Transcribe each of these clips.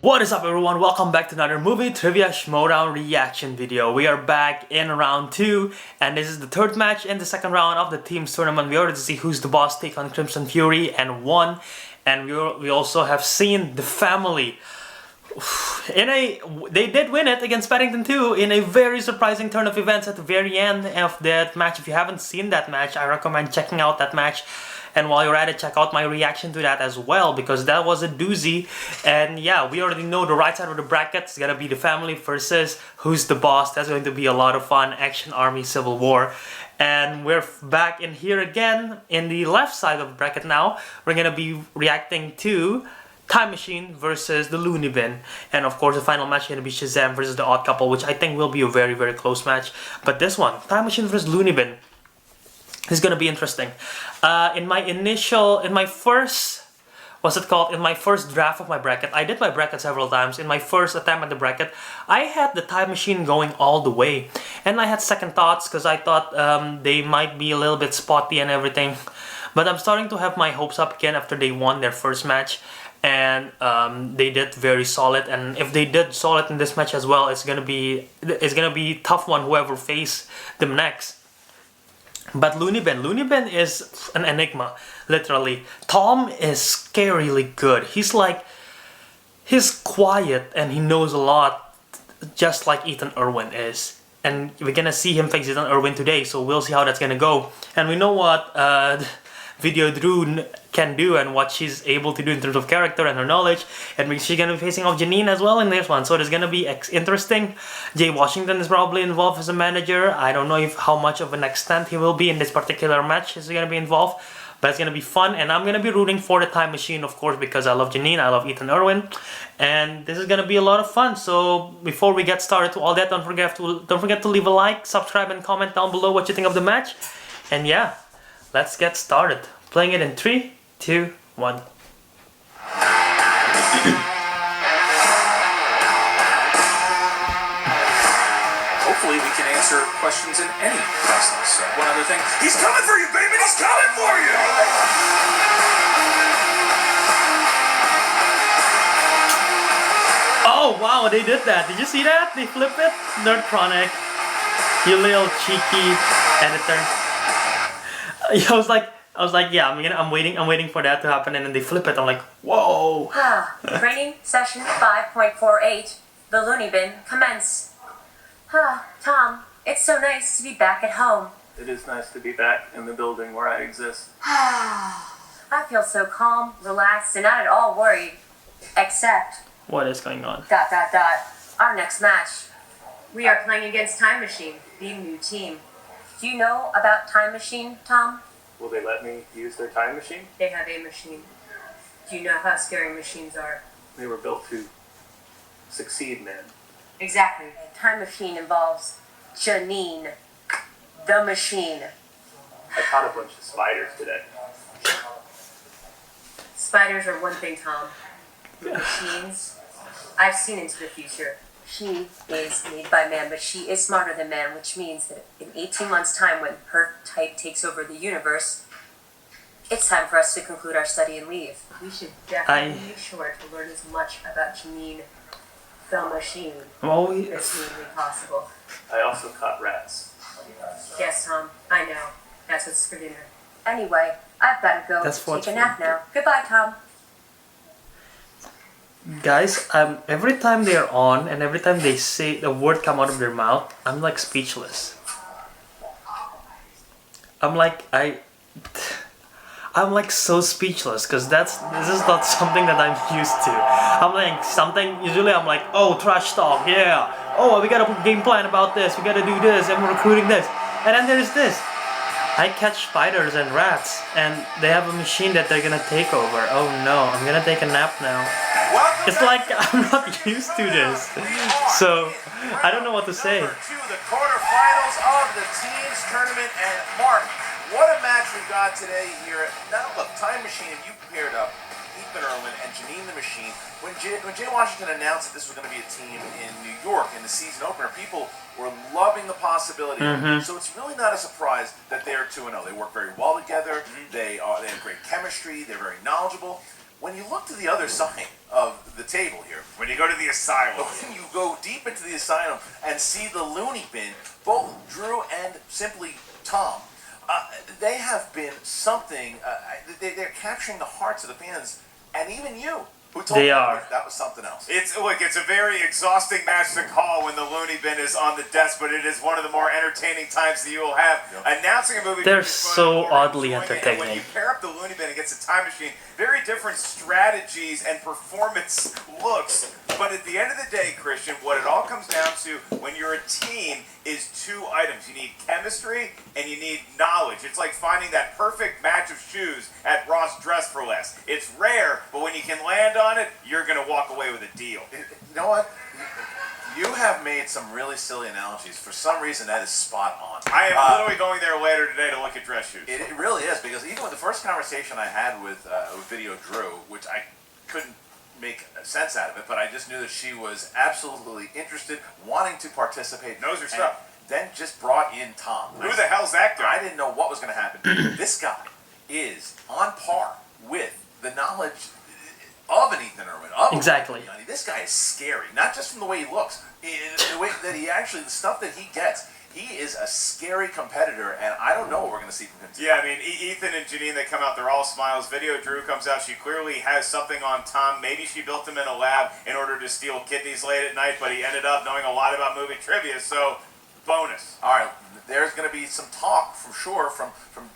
What is up everyone, welcome back to another movie trivia Schmoedown reaction video. We are back in round 2 and this is the third match in the second round of the team's tournament. We already see Who's the Boss take on Crimson Fury and won. And we also have seen the family they did win it against Paddington 2 in a very surprising turn of events at the very end of that match. If you haven't seen that match, I recommend checking out that match. And while you're at it, check out my reaction to that as well, because that was a doozy. And yeah, we already know the right side of the bracket is gonna be the family versus Who's the Boss. That's going to be a lot of fun. Action Army Civil War. And we're back in here again in the left side of the bracket now. We're gonna be reacting to Time Machine versus the Loony Bin. And of course the final match is gonna be Shazam versus the Odd Couple, which I think will be a very, very close match. But this one, Time Machine versus Loony Bin, is gonna be interesting. In my first draft of my bracket, I did my bracket several times. In my first attempt at the bracket, I had the Time Machine going all the way. And I had second thoughts because I thought they might be a little bit spotty and everything. But I'm starting to have my hopes up again after they won their first match. And they did very solid, and if they did solid in this match as well, it's gonna be a tough one whoever face them next. But Loony Bin is an enigma, literally. Tom is scarily good. He's quiet and he knows a lot, just like Ethan Irwin is. And we're gonna see him face Ethan Irwin today, so we'll see how that's gonna go. And we know what Video Drew can do and what she's able to do in terms of character and her knowledge, and she's gonna be facing off Janine as well in this one, so there's gonna be interesting. Jay Washington is probably involved as a manager. I don't know how much of an extent he will be in this particular match is gonna be involved, but it's gonna be fun. And I'm gonna be rooting for the Time Machine, of course, because I love Janine, I love Ethan Irwin, and this is gonna be a lot of fun. So before we get started to all that, don't forget to leave a like, subscribe, and comment down below what you think of the match. And yeah, let's get started. Playing it in 3, 2, 1. Hopefully we can answer questions in any process. One other thing, he's coming for you, baby! He's coming for you! Oh wow, they did that. Did you see that? They flip it? Nerdtronic. You little cheeky editor. I was like, yeah, I'm waiting for that to happen, and then they flip it. I'm like, whoa. Training session 5.48. The Loony Bin commence. Tom, it's so nice to be back at home. It is nice to be back in the building where I exist. I feel so calm, relaxed, and not at all worried. Except... What is going on? ... Our next match. We are playing against Time Machine, the new team. Do you know about Time Machine, Tom? Will they let me use their time machine? They have a machine. Do you know how scary machines are? They were built to succeed, man. Exactly. A time machine involves Janine, the machine. I caught a bunch of spiders today. Spiders are one thing, Tom. Machines, I've seen into the future. She is made by man, but she is smarter than man, which means that in 18 months' time, when her type takes over the universe, it's time for us to conclude our study and leave. We should definitely be sure to learn as much about Janine, the machine, as humanly possible. I also caught rats. Yes, Tom, I know. That's what's for dinner. Anyway, I've got to go take a nap now. Goodbye, Tom. Guys, every time they're on and every time they say the word come out of their mouth, I'm like speechless. I'm like so speechless because this is not something that I'm used to. I'm like usually I'm like, oh, trash talk, yeah. Oh, we got a game plan about this. We got to do this, and we're recruiting this. And then there's this. I catch spiders and rats, and they have a machine that they're gonna take over. Oh no, I'm gonna take a nap now. It's like I'm not used to this, so I don't know what to say. To the quarterfinals of the teams tournament, and Mark, what a match we got today here. Now look, Time Machine, you paired up Ethan Irwin and Janine the Machine. When Jay Washington announced that this was going to be a team in New York in the season opener, people were loving the possibility. So it's really not a surprise that they are 2-0. They work very well together. They have great chemistry. They're very knowledgeable. When you look to the other side, of the table here. When you go to the asylum. When you go deep into the asylum and see the Loony Bin, both Drew and simply Tom, they have been something. They're capturing the hearts of the fans, and even you. Who told They me are. that was something else. It's a very exhausting match to call when the Loony Bin is on the desk, but it is one of the more entertaining times that you will have. Yep. Announcing a movie. They're can be fun so or oddly enjoying it. And when entertaining. you pair up the Loony Bin against the Time Machine, very different strategies and performance looks. But at the end of the day, Christian, what it all comes down to when you're a team is two items. You need chemistry and you need knowledge. It's like finding that perfect match of shoes at Ross Dress for Less. It's rare, but when you can land on it, you're going to walk away with a deal. You know what? You have made some really silly analogies. For some reason, that is spot on. I am literally going there later today to look at dress shoes. It really is, because even with the first conversation I had with Video Drew, which I couldn't make sense out of it, but I just knew that she was absolutely interested, wanting to participate. Knows her and stuff. Then just brought in Tom. Who the hell's that guy? I didn't know what was going to happen. This guy is on par with the knowledge of an Ethan Irwin. Of Exactly. This guy is scary, not just from the way he looks, the way that he actually, the stuff that he gets. He is a scary competitor, and I don't know what we're going to see from him today. Yeah, I mean, Ethan and Janine, they come out, they're all smiles. Video Drew comes out, she clearly has something on Tom. Maybe she built him in a lab in order to steal kidneys late at night, but he ended up knowing a lot about movie trivia, so bonus. All right, there's going to be some talk, for sure, from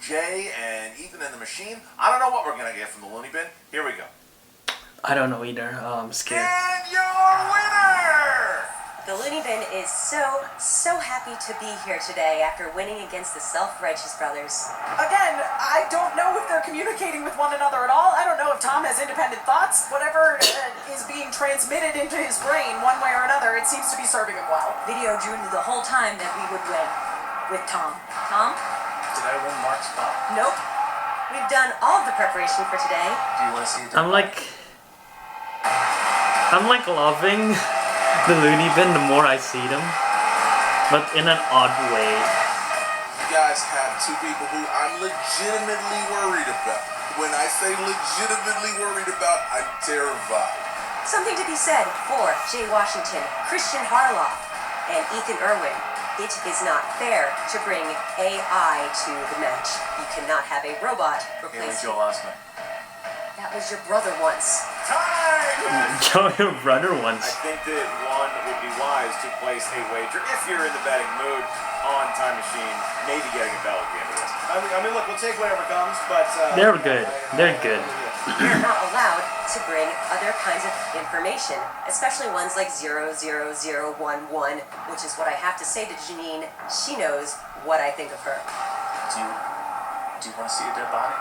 Jay and Ethan and the Machine. I don't know what we're going to get from the Loony Bin. Here we go. I don't know either. I'm scared. And your winner! The Loony Bin is so happy to be here today after winning against the Self-Righteous Brothers. Again, I don't know if they're communicating with one another at all. I don't know if Tom has independent thoughts. Whatever is being transmitted into his brain one way or another, it seems to be serving him well. Video drew the whole time that we would win with Tom. Tom? Did I win Mark's spot? Nope. We've done all of the preparation for today. Do you want to see it? I'm like loving the Loony Bin the more I see them, but in an odd way. You guys have two people who I'm legitimately worried about. When I say legitimately worried about, I'm terrified. Something to be said for Jay Washington, Christian Harloff, and Ethan Irwin. It is not fair to bring AI to the match. You cannot have a robot replace you. That was your brother once. Joe, your brother once. I think that one would be wise to place a wager, if you're in the betting mood, on Time Machine, maybe getting a bell at the end of this. I mean, look, we'll take whatever comes, but... They're good. They're good. You're not allowed to bring other kinds of information, especially ones like 00011, which is what I have to say to Janine. She knows what I think of her. Do you want to see a dead body?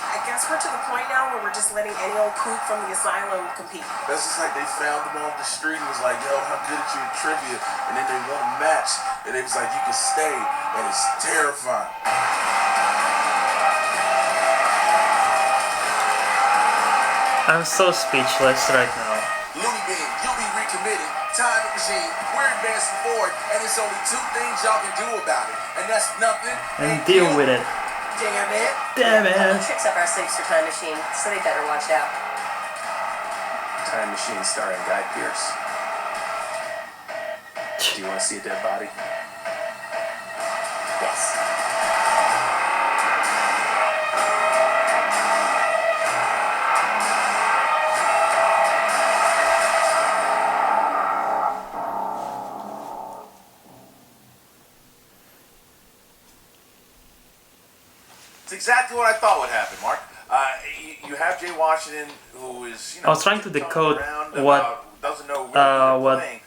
I guess we're to the point now where we're just letting any old kook from the asylum compete. That's just like they found them off the street and was like, yo, how good at you at trivia? And then they won a match, and they was like, you can stay, and it's terrifying. I'm so speechless right now. Loony Bin, you'll be recommitted. Time Machine, we're advancing forward, and there's only two things y'all can do about it, and that's nothing. And deal with it. Damn it. Damn it. Tricks up our sleeves for Time Machine, so they better watch out. Time Machine starring Guy Pearce. Do you want to see a dead body? Yes. It's exactly what I thought would happen, Mark. You have Jay Washington, who is, I was trying to decode doesn't know what playing,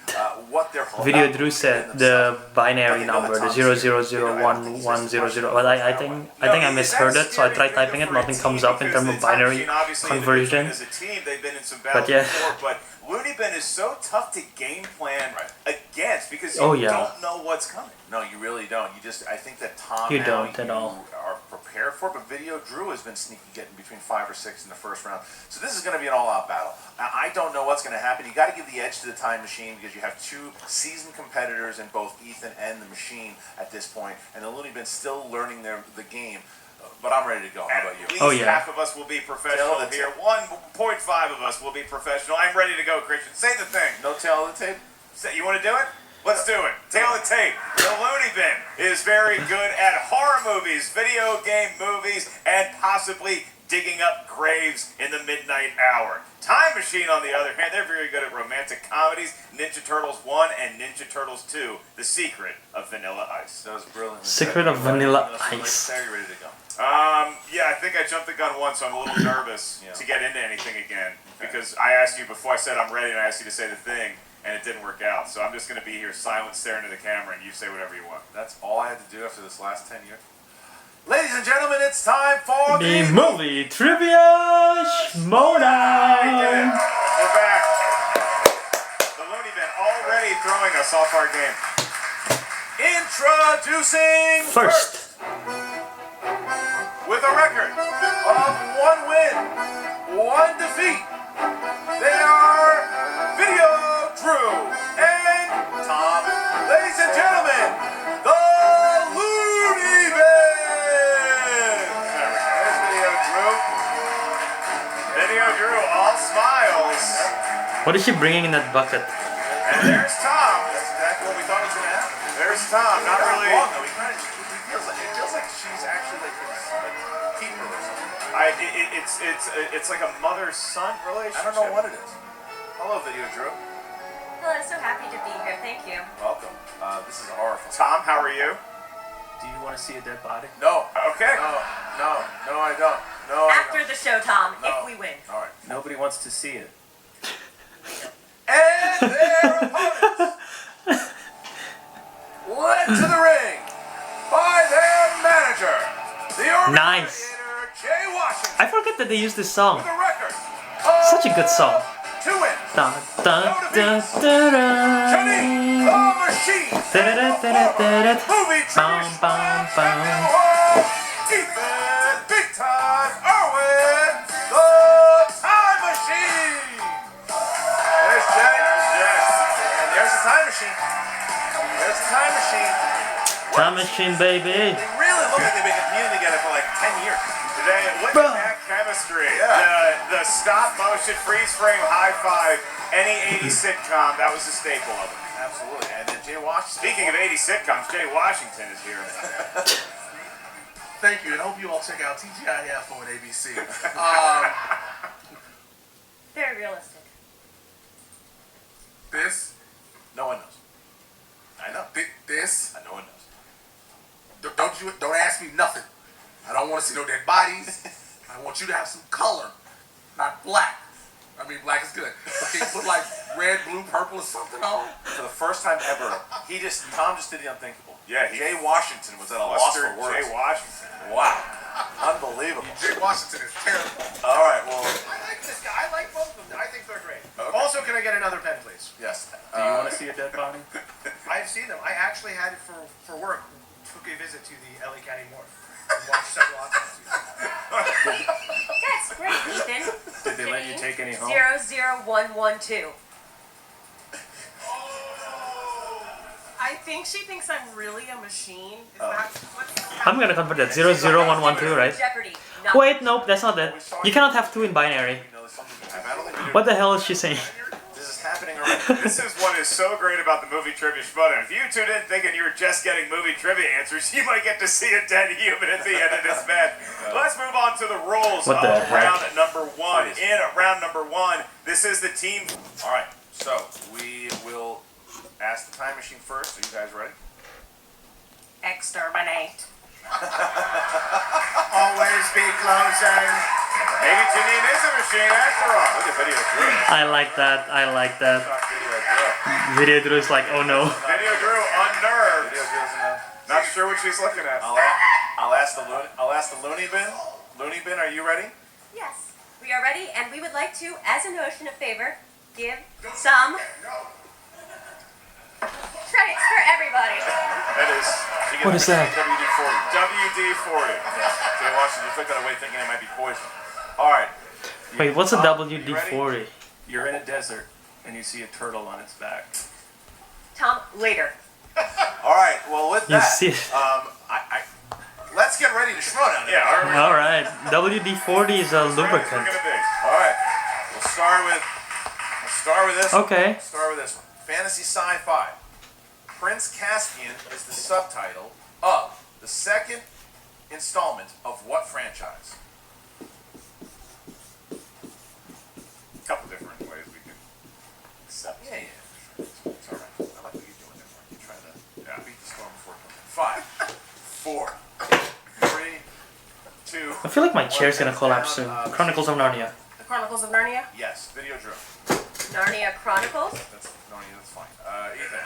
what they're Video Drew said, the binary number, the 0001100. But I think I misheard it, so I tried typing it. Nothing comes up in terms of binary conversion. As a team, they've been in some But battles yeah. before, but Loony Bin is so tough to game plan against because you Oh, yeah. don't know what's coming. No, you really don't. I think that Tom You now, don't at all. are prepared prepared for, but Video Drew has been sneaky, getting between 5 or 6 in the first round. So this is going to be an all-out battle. I don't know what's going to happen. You got to give the edge to the Time Machine because you have two seasoned competitors in both Ethan and the Machine at this point, and the Loony Bin's still learning the game. But I'm ready to go. How about you? At least half of us will be professional here. 1.5 of us will be professional. I'm ready to go, Christian. Say the thing. No tail of the tape? You want to do it? Let's do it. Tail of the tape. The Loony Bin is very good at horror movies, video game movies, and possibly digging up graves in the midnight hour. Time Machine, on the other hand, they're very good at romantic comedies. Ninja Turtles 1 and Ninja Turtles 2, The Secret of Vanilla Ice. That was brilliant. Secret of Vanilla Ice. Are you ready to go? Yeah, I think I jumped the gun once, so I'm a little nervous to get into anything again. Because I asked you before I said I'm ready, and I asked you to say the thing, and it didn't work out. So I'm just going to be here silent, staring at the camera, and you say whatever you want. That's all I had to do after this last 10 years. Ladies and gentlemen, it's time for the movie trivia Schmoedown. We did it. We're back. The Loony Bin already throwing us off our game. Introducing First. With a record of 1 win, 1 defeat, they are Video Drew and Tom. Ladies and gentlemen, the Loony Bin. There's Video Drew. Video Drew, all smiles. What is she bringing in that bucket? And there's Tom. That's exactly what we thought was going to happen. There's Tom. Not really. Long, though. It feels like she's actually like his keeper or something. It's like a mother-son relationship. I don't know what it is. Hello, Video Drew. Hello, so happy to be here. Thank you. Welcome. This is horrifying. Tom, how are you? Do you want to see a dead body? No. Okay. No, I don't. No, After the show, Tom, No. if we win. All right. Nobody wants to see it. And their opponents led to the ring by their manager, the Nice. originator, Jay Washington, I forget that they used this song. with a record of Such a good song. 2 wins. Dun, dun, dun, dun, Johnny the Machine. dun. Movie Bum, bum, bum. Ethan Big Time Irwin, the Time Machine. There's Jay. And there's the Time Machine. There's the Time Machine. Time Machine, baby. They really look like they've been competing together for like 10 years. Look at that chemistry. The stop motion freeze frame high five. Any 80s sitcom, that was the staple of it. Absolutely. And then Jay Washington. Speaking of 80s sitcoms, Jay Washington is here. Thank you, and I hope you all check out TGIF on ABC. Very realistic. This, No one knows. I know. this, No one knows. don't ask me nothing. I don't want to see no dead bodies. I want you to have some color, not black. I mean, black is good. But can you put like red, blue, purple, or something on? For the first time ever, Tom just did the unthinkable. Yeah, Jay Washington was at a loss for Buster words. Jay Washington. Wow. Unbelievable. Jay Washington is terrible. All right, well, I like this guy. I like both of them. I think they're great. Okay. Also, can I get another pen, please? yes. Do you want to see a dead body? I've seen them. I actually had it for work. Took a visit to the LA County morgue. And watched several autopsies. That's great, Ethan. Did they let you take any home? 00112. I think she thinks I'm really a machine. Is that what's I'm gonna convert that 00112, right? Jeopardy. Not Wait, nope, that's not it. You cannot have 2 in binary. You know, there's something that happened. I don't think we do. What the hell is she saying? This is happening already. This is what is so great about the movie Trivia Schmoedown. If you tuned in thinking you were just getting movie trivia answers, you might get to see a dead human at the end of this match. Let's move on to the rules What of the heck? round number 1. In round number 1, this is the team. All right, so we will ask the Time Machine first. Are you guys ready? exterminate? Always be closing. Maybe Janine is a machine after all. Look at Video Drew. I like that. I like that. Shock Video Drew. Video Drew is like, oh no. Video Drew unnerved. Video Drew's in the... Not sure what she's looking at. I'll ask the Loony Bin. Loony Bin, are you ready? Yes, we are ready, and we would like to, as a notion of favor, give some credits for everybody. That is. What is that? WD-40. WD-40. Yeah. So you watched it, you took that away thinking it might be poison. All right. Wait, what's a Tom, you WD-40? You're in a desert and you see a turtle on its back. Tom, later. All right. Well, with You that, see it. let's get ready to Schmoedown. Yeah, all right. All right, WD-40 is a We're lubricant. gonna be. All right. We'll start with this. Okay. One. Start with this one. Fantasy sci-fi. Prince Caspian is the subtitle of the second installment of what franchise? A couple different ways we can accept. Yeah. It's all right. I like what you're doing there, Mark. You're trying to beat the storm before it comes in. 5, 4, 3, 2. I feel like my chair's gonna collapse soon. Chronicles of Narnia. The Chronicles of Narnia? Yes. Video drill. Narnia Chronicles? That's fine. Ethan.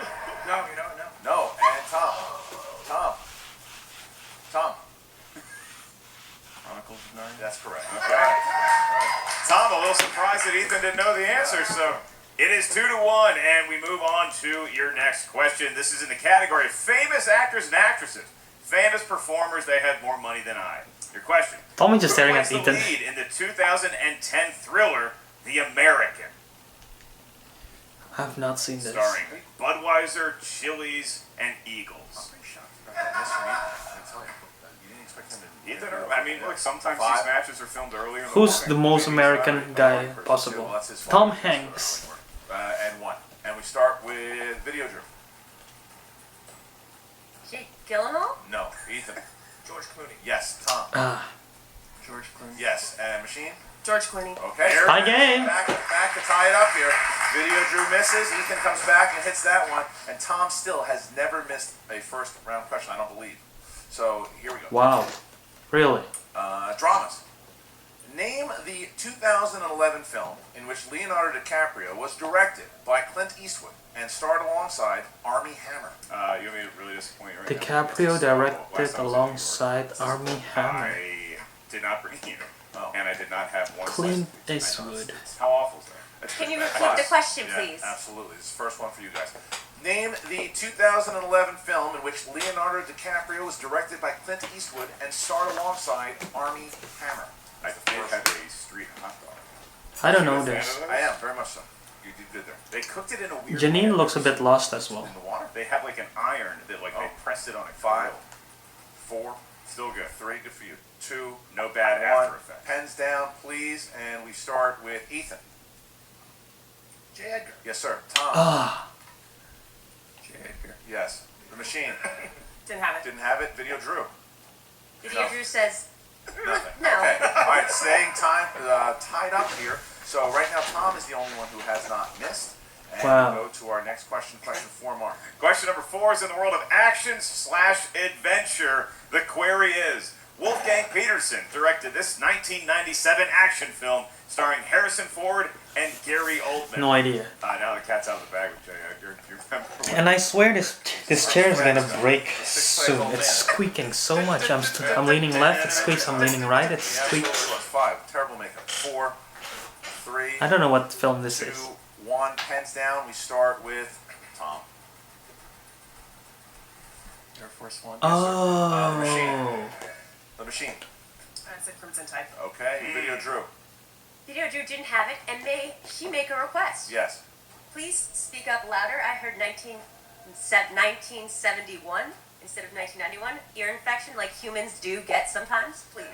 No, you don't know. No. And Tom. Chronicles of Narnia. That's correct. Okay. Tom, a little surprised that Ethan didn't know the answer, so it is 2-1, and we move on to your next question. This is in the category of famous actors and actresses. Famous performers, they have more money than I. Your question. Tommy just Who staring plays at the Ethan. lead in the 2010 thriller, The American, I have not seen this. starring Budweiser, Chili's, and Eagles? Pretty shocked you got that miss from Ethan. I tell you. You didn't expect him to. Ethan, I mean, look, sometimes 5. these matches are filmed earlier in the Who's morning. the most Maybe American Saturday. guy Well, possible? that's his Tom fault. Hanks. And 1. And we start with video drill. Jake Gyllenhaal? No. Ethan. George Clooney. Yes. Tom. Ah, George Clooney. Yes. And Machine. George Clooney. Okay. Tie game. Back to tie it up here. Video Drew misses. Ethan comes back and hits that one. And Tom still has never missed a first round question, I don't believe. So here we go. wow. Really? Dramas. Name the 2011 film in which Leonardo DiCaprio was directed by Clint Eastwood and starred alongside Armie Hammer. You made me really disappointed right now. DiCaprio Last directed time I was in New York. alongside Armie Hammer. I did not bring you, Oh. and I did not have one. Clint slice of Eastwood. pizza. How awful is that? That's Can you pretty repeat bad. the question, Yeah, please? absolutely. This is the first one for you guys. Name the 2011 film in which Leonardo DiCaprio was directed by Clint Eastwood and starred alongside Armie Hammer. I did have a street hot dog. I don't You know a fan this. of those? I am, very much so. You did good there. They cooked it in a weird Janine way. looks a bit lost as well. In the water. They have like an iron that like they Oh. pressed it on a 5, grill. 4, Still good. 3, good for you. 2, No bad 1. after effects. Pens down, please. And we start with Ethan. J. Edgar. Yes, sir. Tom. Ah, J. Edgar. Yes. The machine. Didn't have it. Didn't have it. Video Drew. Video Drew says Nothing. No. Okay. All right. Staying tied up here. So right now, Tom is the only one who has not missed. And Wow. we go to our next question. Question 4, Mark. Question number 4 is in the world of action/adventure. The query is: Wolfgang Peterson directed this 1997 action film starring Harrison Ford and Gary Oldman. no idea. Now the cat's out of the bag with J. Edgar. Do you remember? And I swear this chair is gonna break soon. It's squeaking so much. I'm leaning left, it squeaks. I'm leaning right, it He squeaks. absolutely was. 5. Terrible makeup. 4, 3, I don't know what film this 2, is. 1. Pens down. We start with Tom. Air Force One. Oh, The machine. I said Crimson Tide. Okay. Video Drew. Video Drew didn't have it, and may she make a request? Yes. Please speak up louder. I heard 1971 instead of 1991. Ear infection, like humans do get sometimes. Please.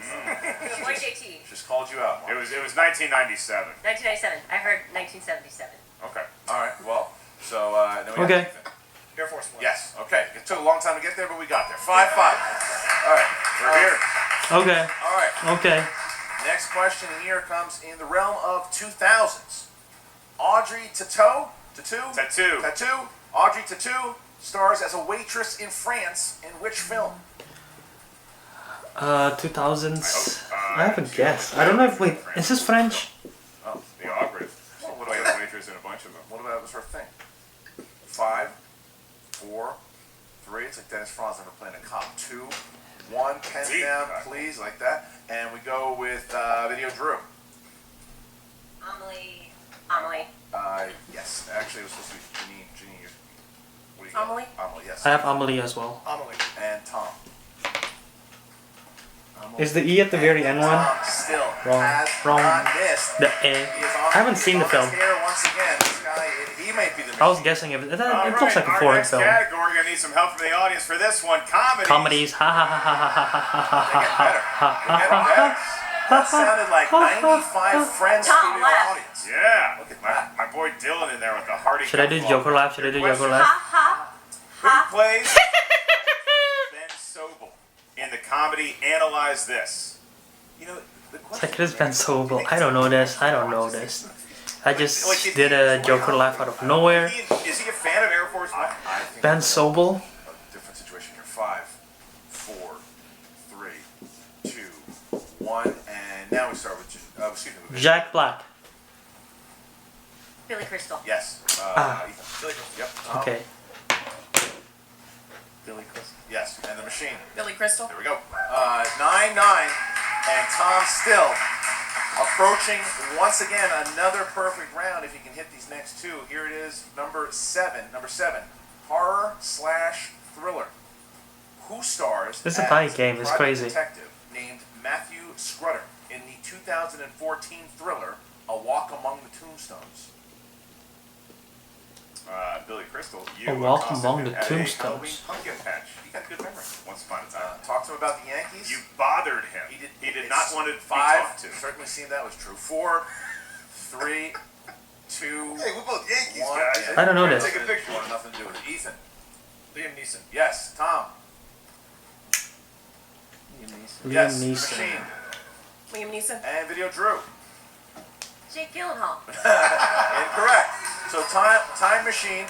Or JT. Just called you out, Mark. It was 1997. 1997. I heard 1977. Okay. All right. Well, so then we Okay. got Ethan. Air Force One. Yes. Okay. It took a long time to get there, but we got there. 5-5. All right. We're here. okay, All right. okay. Next question here comes in the realm of 2000s. Audrey Tautou. Tattoo. Audrey Tautou stars as a waitress in France in which film? 2000s. I have a guess. I don't know if wait, is this French? Oh, The operative. What do I have waitress in a bunch of them? what about was her thing? 5, 4, 3. It's like Dennis Franz never playing a cop. 2, 1. Pens See? down, please, like that. And we go with Video Drew. Amelie. Yes. Actually, it was supposed to be Janine. What do you got? Amelie? Amelie, yes. I have Amelie as well. Amelie. And Tom. Is the E at the very end one? Still Wrong. has Wrong. not missed. The A. He is on- I haven't seen the he is on film. his hair once again. This guy, he may be the I was machine. guessing if it All looks like a our foreign next film. category, we're gonna need some help from the audience for this one. Comedies. Comedies. Ha ha ha ha ha ha They're getting ha better. ha They're getting better. That sounded like 95 Friends Tom, studio laugh. audience. Yeah. Look at my, that. my boy Dylan in there with the hearty. Should I do Joker laugh? Should I do Joker laugh? Ha Who plays Ben Sobel in the comedy Analyze This? You know, the question Check this Ben Sobel. I don't know this. I don't know this. I just did a Joker laugh out of nowhere. Is he a fan of Air Force One? I think Ben Sobel. a different situation here. 5, 4, 3, 2, 1, and now we start with excuse me. Jack Black. Billy Crystal. Yes. Ah. Ethan. Yep. Tom. Okay. Billy Crystal. Yes, and the machine. Billy Crystal. There we go. 9-9, and Tom still approaching once again another perfect round if he can hit these next two. Here it is, number 7. Number 7, horror/thriller. Who stars This is a as tight game, it's private crazy. detective named Matthew Scrutter in the 2014 thriller A Walk Among the Tombstones? Billy Crystal. You A Walk were Among the at a Tombstones. Halloween pumpkin patch. You got a good memory. Once upon a time. Talk to him about the Yankees. You bothered him. He did it's not want to be 5. talked to. Certainly seemed that was true. 4, 3, 2. Hey, we're both Yankees, 1. guys. I don't know this. Take a picture. Nothing to do with it. Ethan. Liam Neeson. Yes. Tom. Liam Yes. Neeson. Machine. Liam Neeson. And Video Drew. Jake Gyllenhaal. Incorrect. So time machine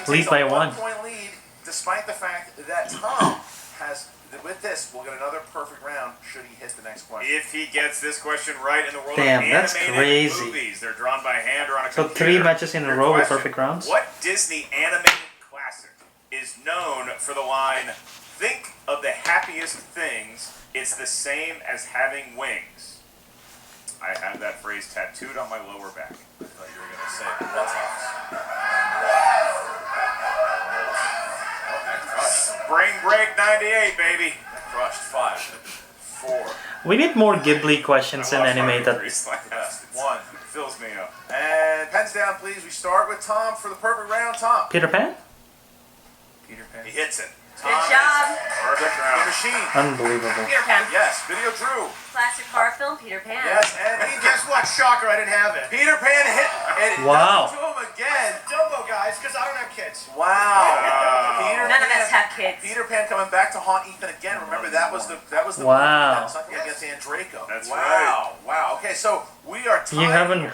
Lead takes by a one. 1-point lead, despite the fact that Tom has. With this, we'll get another perfect round should he hit the next question. If he gets this question right in the world Damn, of that's animated crazy. movies, they're drawn by hand or on a So computer. 3 matches in a Your row with question, perfect rounds? What Disney animated classic is known for the line, "Think of the happiest things, it's the same as having wings"? I have that phrase tattooed on my lower back. I thought you were going to say what's Spring Break 98, baby. crushed. 5, 4, We need more Ghibli questions in I love animated. movies like that. 1. Fills me up. And pens down, please. We start with Tom for the perfect round. Tom. Peter Pan? Peter Pan. He hits it. Good Tom job. hits it. Perfect The round. machine. Unbelievable. Peter Pan. Yes. Video Drew. Classic horror film, Peter Pan. Yes. And Hey, guess what? Shocker, I didn't have it. Peter Pan hit. And it Wow. does it to him again. Dumbo, guys, because I don't have kids. Wow. Peter None of Pan. us have kids. Peter Pan coming back to haunt Ethan again. Remember that was the Wow. movie that was something against Andraco. That's wow. right. Wow. Okay, so we are tied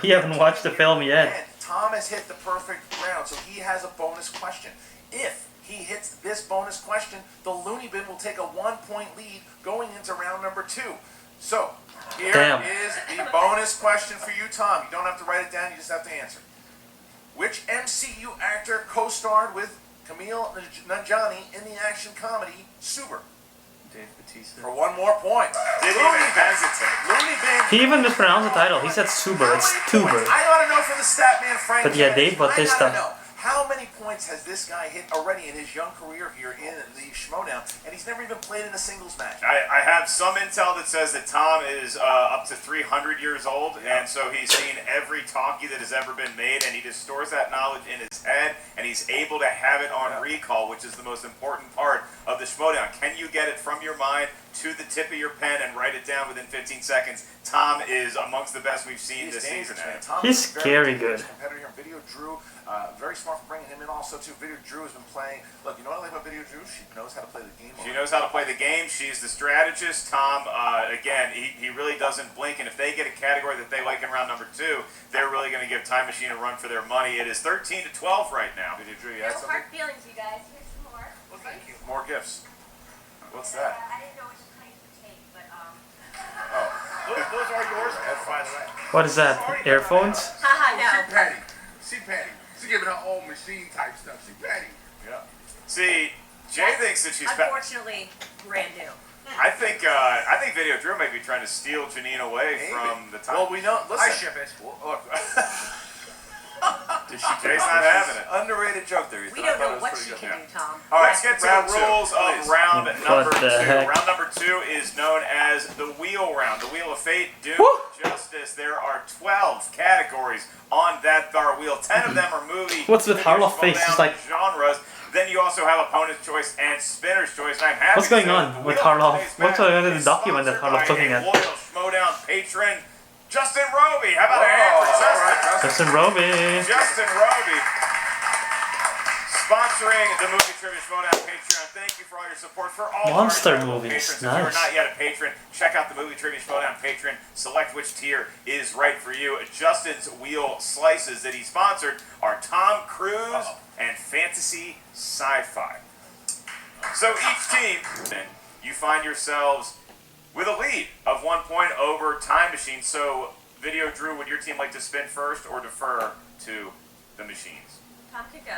You haven't watched the film yet. And Tom has hit the perfect round, so he has a bonus question. If he hits this bonus question, the Loony Bin will take a 1-point lead going into round number 2. So here Damn. is the bonus question for you, Tom. You don't have to write it down, you just have to answer. Which MCU actor co-starred with Camille Nanjiani in the action comedy Super? Dave Bautista. For 1 more point. Didn't Loony even Bin. hesitate. Loony Bin. He even mispronounced the title. He said Suber. It's How many Tuber. points? I ought to know from the stat man Frank. But yeah, Kennedy. Dave Bautista. I gotta know. How many points has this guy hit already in his young career here in the Schmoedown? And he's never even played in a singles match. I have some intel that says that Tom is up to 300 years old, and so he's seen every talkie that has ever been made, and he just stores that knowledge in his head, and he's able to have it on recall, which is the most important part of the Schmoedown. Can you get it from your mind to the tip of your pen and write it down within 15 seconds? Tom is amongst the best we've seen He's this dangerous, season. man. Tom He's is a very scary dangerous good. Competitor here. Video Drew, very smart for bringing him in also too. Video Drew has been playing. Look, you know what I like about Video Drew? She knows how to play the game. She knows how to play the game. She's the strategist. Tom, again, he really doesn't blink. And if they get a category that they like in round number 2, they're really going to give Time Machine a run for their money. It is 13-12 right now. Video Drew, you No had something? hard feelings, you guys. Here's some more. Well, thank you. More gifts. What's that? I didn't know which kind to take, but Those are yours, by the way. What is that? Earphones? haha, See no. Patty. See Patty. She giving her own machine type stuff. See Patty. Yeah. See, Jay thinks that she's. Unfortunately, brand new. I think Video Drew may be trying to steal Janine away Maybe. from the time. Well, we know. Listen. I ship it. Look. Did she Jay's not having it. Underrated joke there, Ethan. We don't know what she can do, Tom. All right, let's get to the rules of round number What the 2. heck? Round number 2 is known as the wheel round. The wheel of fate, doom, Woo! justice. There are 12 categories on that bar wheel. 10 of them are movie. What's with video, Harlow face? It's Schmoedown like- genres. Then you also have opponent's choice and spinner's choice. And I'm happy What's to going say on that the with wheel Harlow? of today's What's match going on in the is document that sponsored Harlow's by looking a at? loyal Schmoedown patron, Justin Roby. How about a hand for Justin? Justin Roby. Justin Roby, sponsoring the Movie Trivia Schmoedown Patreon. Thank you for all your support for all Monster of our incredible movies, patrons. If you are nice. not yet a patron, check out the Movie Trivia Schmoedown Patreon. Select which tier is right for you. Justin's wheel slices that he sponsored are Tom Cruise and fantasy sci-fi. So each team, you find yourselves with a lead of 1 point over Time Machine. So, Video Drew, would your team like to spin first or defer to the machines? Tom could go.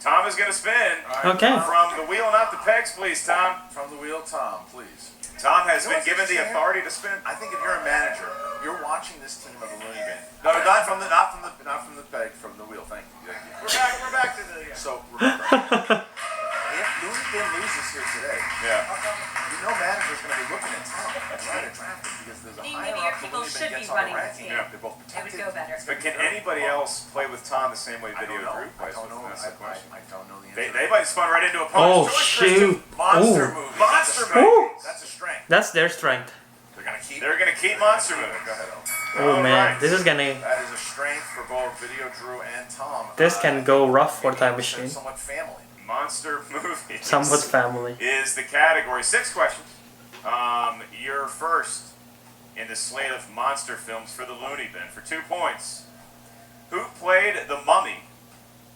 Tom is going to spin. Okay. From the wheel, not the pegs, please, Tom. From the wheel, Tom, please. Tom has been what's given the interesting? authority to spin. I think if you're a manager, you're watching this team of the Loony Bin. No, not from the peg, from the wheel. Thank you. We're back to the. So remember, if Loony Bin loses here today, Yeah. you know manager's going to be looking at Tom and trying to draft him because there's a Maybe higher your up the people Loony Bin should be gets on the running the ranking. team. They're both It would protected. go better. But can anybody else play with Tom the same way I Video don't know. Drew I plays don't with know. him? That's the question. I don't know the They answer. might have spun right into Oh opponent's choice, shoot! Monster Ooh, movies. Monster That's a strength. movies. That's a strength. that's their strength. They're going to keep. They're going to keep Monster Go Movies. ahead, Al. Oh man, Alright. this is gonna. That is a strength for both Video Drew and Tom. This can go rough for Time It's Machine. somewhat family. Monster Movies. Somewhat family. Is the category. 6 questions. You're first in the slate of monster films for the Loony Bin for 2 points. Who played the Mummy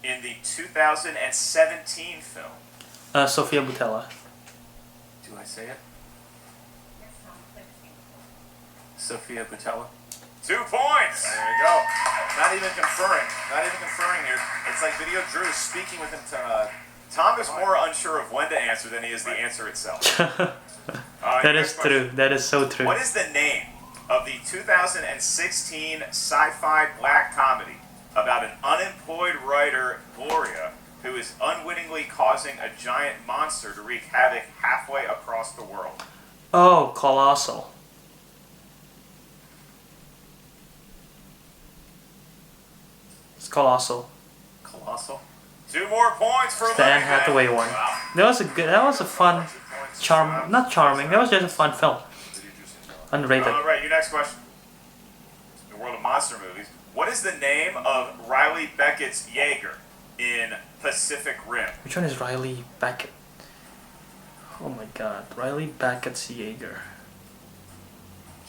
in the 2017 film? Sofia Boutella. Do I say it? Sophia Boutella. 2 points. There you go. Not even conferring. Not even conferring here. It's like Video Drew is speaking with him to. Tom is more unsure of when to answer than he is the answer itself. That Your is next question. true. That is so true. What is the name of the 2016 sci-fi black comedy about an unemployed writer, Gloria, who is unwittingly causing a giant monster to wreak havoc halfway across the world? Oh, Colossal. It's Colossal. Colossal. 2 more points for The Anne Loony Bin. Hathaway one. Wow. That was a good. That was a fun, not charming. That was just a fun film. Underrated. All right, your next question. In the world of monster movies, what is the name of Riley Beckett's Jaeger in Pacific Rim? Which one is Riley Beckett? Oh my God, Riley Beckett's Jaeger.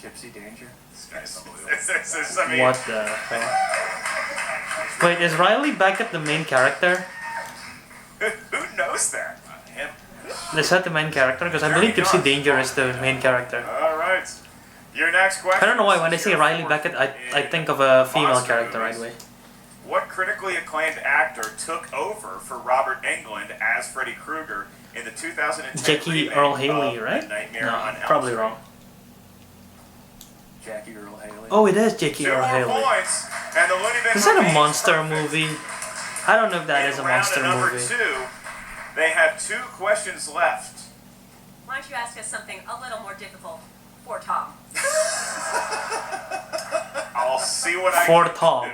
Gypsy Danger. I mean, What the hell? Wait, is Riley Beckett the main character? who knows that? Him. Is that the main character? Because I believe Gypsy Danger is the main character. All right. Your next question. I don't know why when I is say your Riley fourth Beckett, I in think of a female monster character right movies. away. What critically acclaimed actor took over for Robert Englund as Freddy Krueger in the 2010 Jackie remake Earl of Haley, A right? Nightmare No, on Elm probably Street? wrong. Jackie Earl Haley. Oh, it is Jackie 2 Earl more Haley. points, and the Loony Bin Is that a remains monster perfect. movie? I don't know if that In is a round monster number movie. 2, they have 2 questions left. Why don't you ask us something a little more difficult for Tom? I'll see what I For can Tom. do.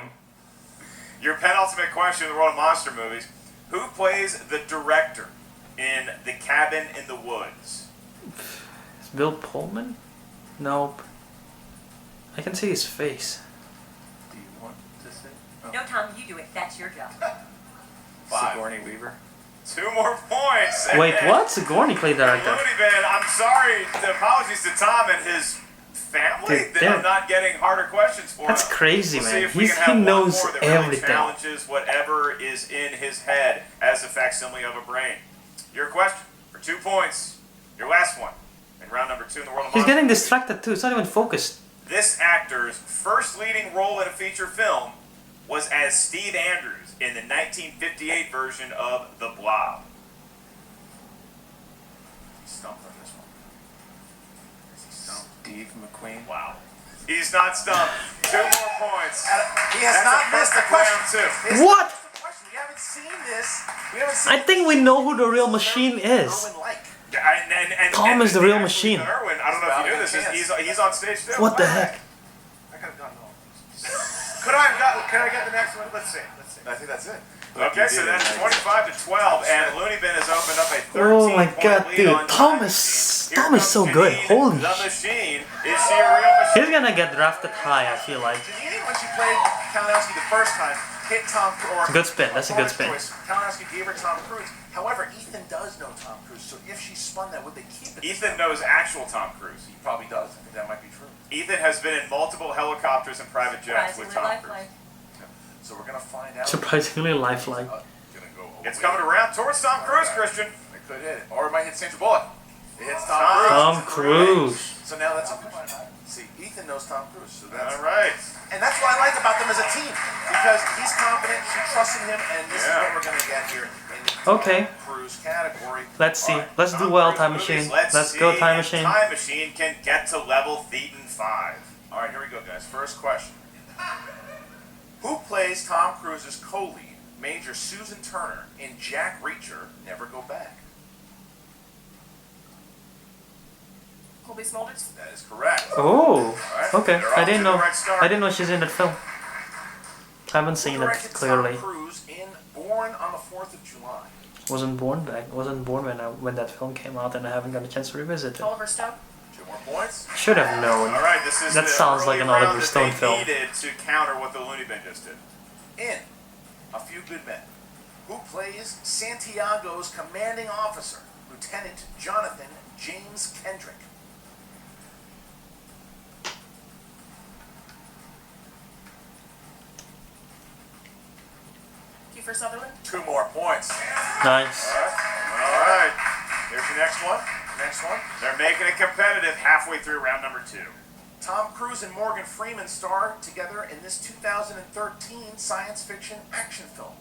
Your penultimate question in the world of monster movies. Who plays the director in The Cabin in the Woods? Is Bill Pullman? Nope. I can see his face. Do you want to say? Oh. No, Tom, you do it. That's your job. 5. Sigourney Weaver. 2 more points. Wait, what? Sigourney played director. Loony Bin, I'm sorry. Apologies to Tom and his family Dude, that they're- I'm not getting harder questions for That's him. crazy, We'll see man. if we can He have one knows more that really everything. challenges whatever is in his head as a facsimile of a brain. Your question for 2 points. Your last one in round number 2 in the world of He's monster getting movies. distracted too. It's not even focused. This actor's first leading role in a feature film was as Steve Andrews in the 1958 version of The Blob. He's stumped on this one. Is he stumped? Steve McQueen. Wow. He's not stumped. 2 more points. He has That's not a missed the perfect question. round, too. He has not What? missed the question. We haven't seen this. We haven't seen I think we know who the real machine is. Irwin-like. Yeah, and Tom is the real actually, machine. Irwin, I don't know if you knew this. He's on stage too. What the heck? I could have gotten all of these. Could I get the next one? Let's see. I think that's it. Okay, so that's 25 to 12, and Loony Bin has opened up a 13 Oh my point god, lead dude. on Tom Time is Machine. Tom is so good. Holy The shit. machine. Is she a real machine? He's gonna get drafted high, I feel like. Janine, when she played Kalinowski the first time, hit Tom Cruise. Good spin, that's a good spin. Kalinowski gave her Tom Cruise. However, Ethan does know Tom Cruise, so if she spun that, would they keep it? Ethan knows actual Tom Cruise. He probably does. I think that might be true. Ethan has been in multiple helicopters and private jets with Tom Cruise. So we're gonna find out. Surprisingly lifelike. Gonna go It's coming around towards Tom Cruise, Christian. It could hit it, or it might hit Sandra Bullock. It hits Tom Tom Cruise. Cruise. So now that's a see. Ethan knows Tom Cruise, so that's All right. and that's what I like about them as a team because he's confident, she trusts in him, and this is what we're gonna get here in the Okay. Tom Cruise category. Let's see. All right. Let's do Tom well, Cruise Time movies. Machine. Let's Let's go, see Time if Machine. Time Machine can get to level Thetan 5. All right, here we go, guys. First question: who plays Tom Cruise's co-lead, Major Susan Turner, in Jack Reacher: Never Go Back? Colby Smulders. That is correct. Oh, okay. They're off I to didn't the know. right start. I didn't know she's in that film. Haven't seen Who it directed clearly. Tom Cruise in Born on the 4th of July? Wasn't born when that film came out, and I haven't got a chance to revisit it. Oliver Stone. 2 more points. Should have known. All right, this is That the sounds like early an Oliver round that Stone they film. needed to counter what the Looney Bin just did. In A Few Good Men, who plays Santiago's commanding officer, Lieutenant Jonathan James Kendrick? Kiefer Sutherland. 2 more points. Nice. All right, Here's your next one. Next one. they're making it competitive halfway through round number 2. Tom Cruise and Morgan Freeman star together in this 2013 science fiction action film.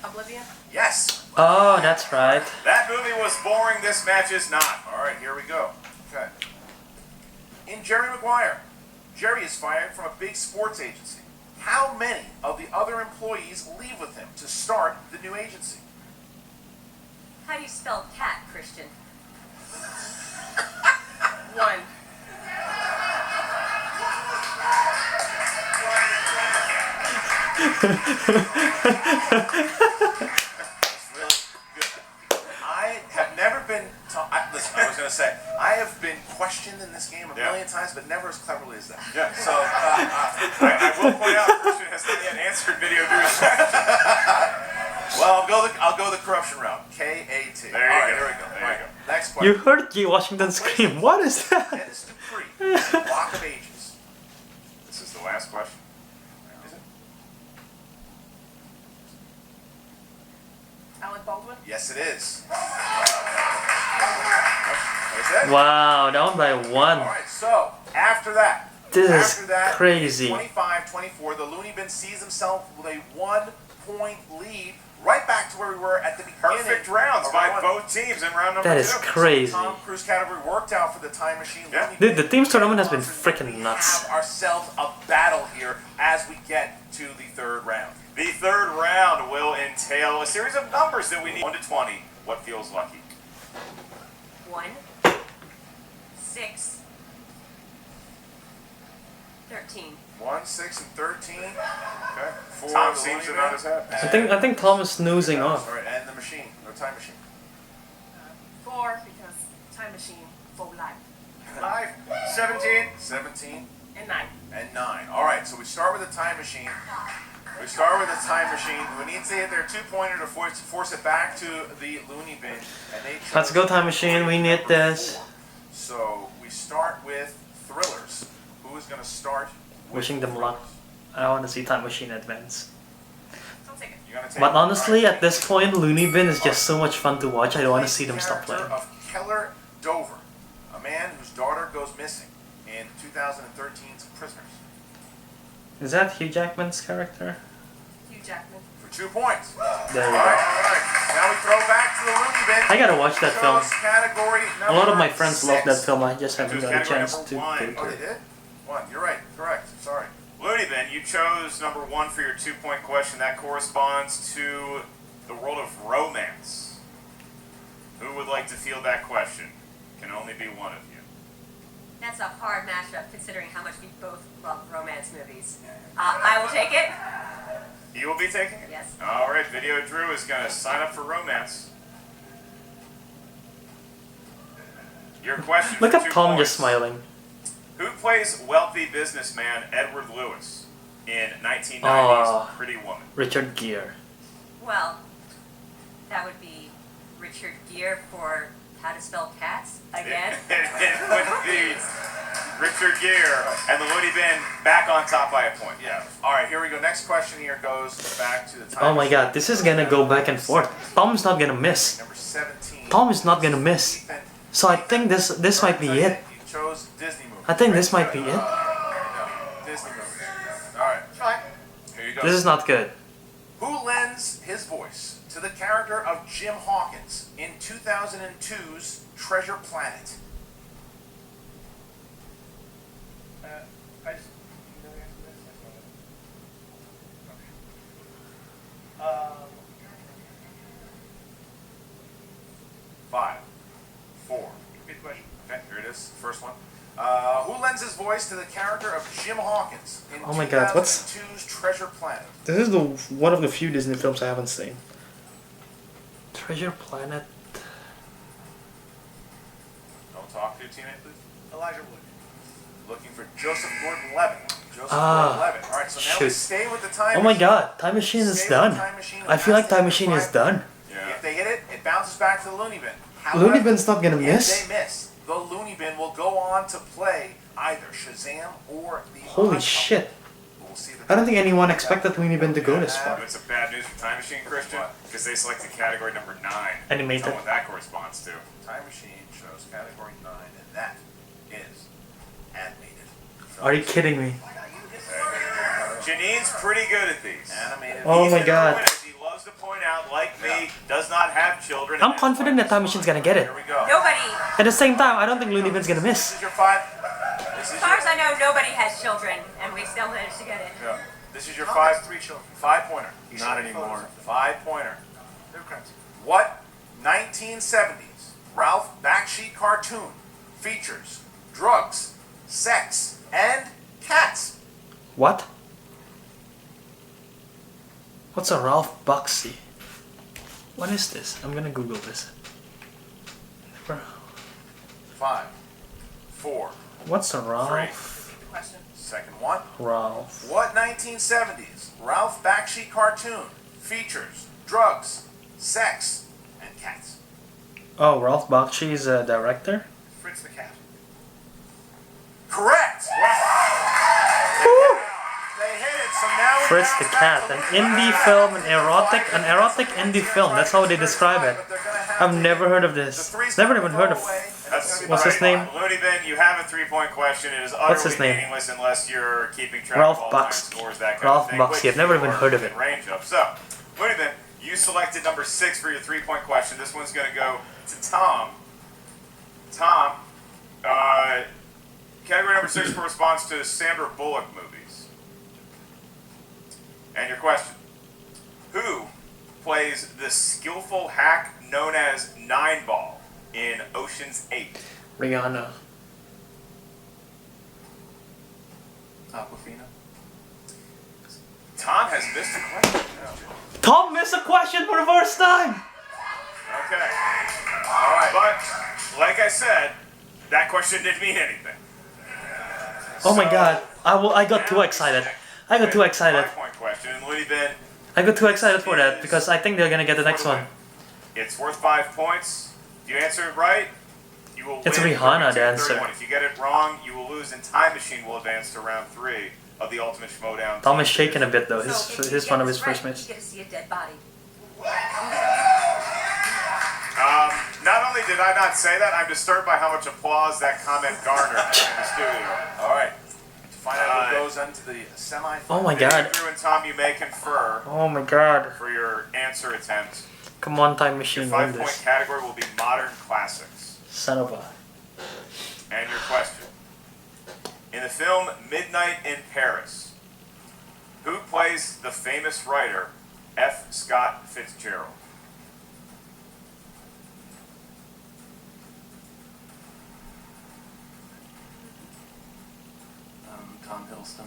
Oblivion. Yes. Oh, that's right. That movie was boring. This match is not. All right, here we go. Okay. In Jerry Maguire, Jerry is fired from a big sports agency. How many of the other employees leave with him to start the new agency? How do you spell cat, Christian? 1. Really good. I have never been. Listen, I was going to say I have been questioned in this game a million times, but never as cleverly as that. Yeah. So I will point out, Christian has not yet answered video dude. well, I'll go the corruption route. K-A-T. There you All right, go. here we go. There you go. Next You question. heard G. Washington scream. What is that? Dennis Dupree, Block of Ages. This is the last question. Is it? Alec Baldwin. Yes, it is. That's it. Wow, down by 1. All right, so after that, This is crazy. 25-24, the Looney Bin sees himself with a 1-point lead, right back to where we were at the beginning. Perfect rounds of by round both teams in round number 2. That is crazy. Tom Cruise category worked out for the Time Machine. Yeah. Looney Dude, Bin. the team's tournament has been We freaking nuts. have ourselves a battle here as we get to the 3rd round. The 3rd round will entail a series of numbers that we need. 1 to 20. What feels lucky? 1, 6, 13. 1, 6, and 13. Okay. For Tom the seems to Looney not Bin. as happy. I think Tom is snoozing off. All right, and the machine, the Time Machine. 4 because Time Machine for life. 5, 17, 17. And 9. And 9. All right, so we start with the Time Machine. We start with the Time Machine. We need to hit their 2-pointer to force it back to the Looney Bin. And they chose Let's go, Time Machine. We need this. So we start with Thrillers. Who is going to start? With Wishing them luck. I want to see Time Machine advance. Don't take it. You're gonna take But honestly, all right. at this point, Looney Bin is just so much fun to watch. I don't want to see them stop Character playing. Of Keller Dover, a man whose daughter goes missing in 2013's Prisoners. Is that Hugh Jackman's character? Hugh Jackman. For 2 points. There you All right, go. all right. Now we throw back to the Loony bin. I gotta watch that film. Chose category A lot of my number friends love that 6. film. I just haven't Choose got a category chance number to one. go Oh, to they it. did? One. You're right. Correct. Sorry. Looney Bin, you chose number 1 for your 2-point question. That corresponds to the world of romance. Who would like to field that question? Can only be one of you. That's a hard matchup considering how much we both love romance movies. I will take it. You will be taking it? Yes. All right, Video Drew is going to sign up for romance. Your question. Look for at 2 Tom points. just smiling. Who plays wealthy businessman Edward Lewis in 1990's Aw. Pretty Woman? Richard Gere. Well, that would be Richard Gere for How to Spell Cats again. It would be Richard Gere and the Looney Bin back on top by a point. Yeah. All right. Here we go. Next question here goes back to the time. Oh my machine. god, this is gonna go back and forth. Tom's not gonna miss. Number 17. Tom is not gonna miss. Ethan, So I think this might be it. You chose Disney movies. I think this might be it. No, Disney movies. All right. Fine. Here you go. This is not good. Who lends his voice to the character of Jim Hawkins in 2002's Treasure Planet? I just. You know the answer to this? I just wanna- Okay. 5, 4. Repeat the question. Okay, here it is. First one. Who lends his voice to the character of Jim Hawkins in Oh my God, what's- 2002's Treasure Planet? This is the one of the few Disney films I haven't seen. Treasure Planet. Don't talk to your teammate, please. Elijah Wood. Looking for Joseph Gordon-Levitt. Joseph Ah, Gordon-Levitt. All right, so now we shoot. stay with the time Oh my machine. god, Time Machine is Stay with done. the time machine. I feel like We'll Time pass the Machine is five. done. Yeah. If they hit it, it bounces back to the Looney Bin. Looney However, Bin's not gonna if miss. they miss, the Looney Bin will go on to play either Shazam or the Holy Odd Couple. shit. We'll see the I don't think anyone expected Looney Bin to go this far. It's a bad news for Time Machine, Christian, because they selected category number 9. Animated. Tell what that corresponds to. Time Machine shows category 9, and that is animated. Are you kidding me? Janine's pretty good at these. Animated. Oh He's my an God. urban, as he loves to point out, like me, does not have children. I'm and confident that Time Machine's gonna get it. Here we go. Nobody, At the same time, I don't think Looney Bin's gonna This miss. is your 5. This is as far as your, I know, nobody has children, and we still managed to get it. yeah. This is your Tom 5. has 3 children. 5-pointer. Not anymore. 5-pointer. They're crazy. What 1970s Ralph Bakshi cartoon features drugs, sex, and cats? What? What's a Ralph Bakshi? What is this? I'm gonna Google this. Never- 5, 4. What's a Ralph? Repeat the question. Second one. Ralph. What 1970s Ralph Bakshi cartoon features drugs, sex, and cats? Oh, Ralph Bakshi is a director? Fritz the cat. Correct! They hit it, so now we Fritz the bounce Cat, back an to Looney indie Bin. film, an erotic indie film. That's how they describe it. But they're gonna have I've to- never heard of the this. three's Never gonna even go heard of. away, and it's That's gonna be What's right. his name? Looney Bin, you have a 3-point question. It is What's utterly his name? meaningless unless you're keeping track Ralph of all time Bakshi. scores, that kind Ralph of thing. Bakshi. which I've never you even are heard of in it. range of. So, Looney Bin, you selected number 6 for your 3-point question. This one's going to go to Tom. Tom, category number 6 corresponds to Sandra Bullock movies. And your question: who plays the skillful hack known as Nine Ball in Ocean's 8? Rihanna. Aquafina. Tom has missed a question. Tom missed a question for the first time! Okay. All right. But, like I said, that question didn't mean anything. Oh my So, god, I got too now excited. check I got too with excited. 5-point question. And Looney Bin, I got too excited for that because I think they're gonna get the next one. it's worth 5 points. If you answer it right, you will It's win. Rihanna, the Third answer. one. If you get it wrong, you will lose, and Time Machine will advance to round 3 of the Ultimate Schmoedown. Tom is shaking a bit though. So if you His get one of this his first right, mates. You get to see a dead body. Not only did I not say that, I'm disturbed by how much applause that comment garnered in the studio. All right. To find out who goes into the semifinals. Oh my Video god. Drew and Tom, you may confer Oh my god. for your answer attempt. Come on, Time Your Machine, win 5-point this. category will be modern classics. Son of a... And your question. In the film Midnight in Paris, who plays the famous writer F. Scott Fitzgerald? Tom Hiddleston.